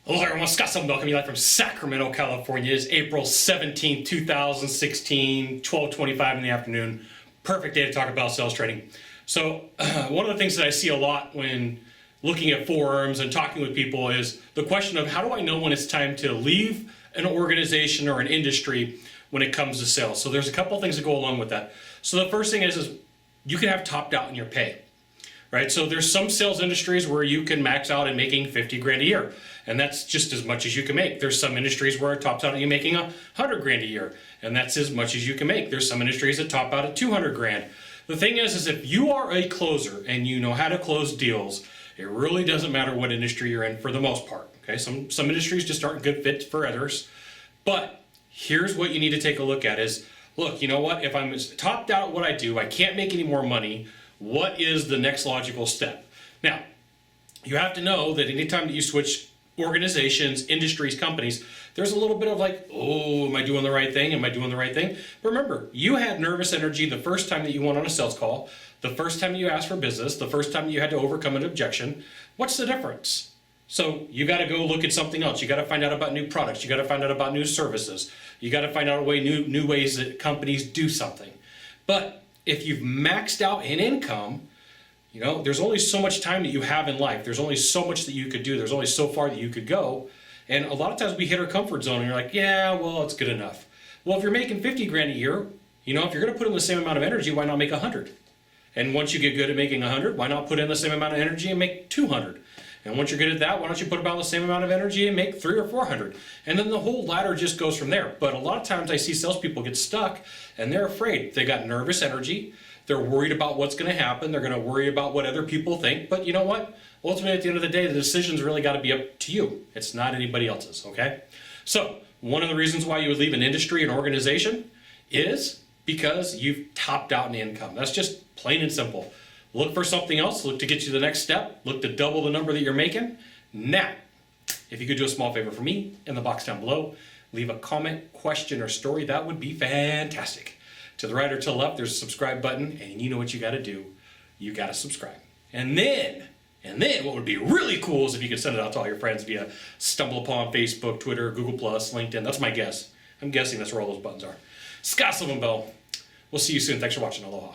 Hello everyone, Scott Sylvan Bell coming live from Sacramento, California. It is April 17th, 2016, 12:25 in the afternoon. Perfect day to talk about sales training. So one of the things that I see a lot when looking at forums and talking with people is the question of how do I know when it's time to leave an organization or an industry when it comes to sales. So there's a couple of things that go along with that. So the first thing is you can have topped out in your pay. Right, so there's some sales industries where you can max out at making 50 grand a year, and that's just as much as you can make. There's some industries where it tops out at you making 100 grand a year, and that's as much as you can make. There's some industries that top out at 200 grand. The thing is if you are a closer and you know how to close deals, it really doesn't matter what industry you're in for the most part. Okay, some industries just aren't good fits for others, but here's what you need to take a look at is, look, you know what, if I'm topped out at what I do, I can't make any more money. What is the next logical step? Now, you have to know that anytime that you switch organizations, industries, companies, there's a little bit of like, oh, am I doing the right thing? Am I doing the right thing? But remember, you had nervous energy the first time that you went on a sales call, the first time you asked for business, the first time you had to overcome an objection. What's the difference? So you got to go look at something else. You got to find out about new products. You got to find out about new services. You got to find out new ways that companies do something. But if you've maxed out in income, you know, there's only so much time that you have in life. There's only so much that you could do. There's only so far that you could go. And a lot of times we hit our comfort zone and you're like, yeah, well, it's good enough. Well, if you're making 50 grand a year, you know, if you're going to put in the same amount of energy, why not make 100? And once you get good at making 100, why not put in the same amount of energy and make 200? And once you're good at that, why don't you put about the same amount of energy and make 300 or 400? And then the whole ladder just goes from there. But a lot of times I see salespeople get stuck and they're afraid. They got nervous energy. They're worried about what's going to happen. They're going to worry about what other people think. But you know what? Ultimately, at the end of the day, the decision's really got to be up to you. It's not anybody else's, okay? So one of the reasons why you would leave an industry, an organization, is because you've topped out in income. That's just plain and simple. Look for something else. Look to get you the next step. Look to double the number that you're making. Now, if you could do a small favor for me in the box down below, leave a comment, question, or story. That would be fantastic. To the right or to the left, there's a subscribe button, and you know what you got to do. You got to subscribe. And then what would be really cool is if you could send it out to all your friends via StumbleUpon, Facebook, Twitter, Google+, LinkedIn. That's my guess. I'm guessing that's where all those buttons are. Scott Sylvan Bell. We'll see you soon. Thanks for watching. Aloha.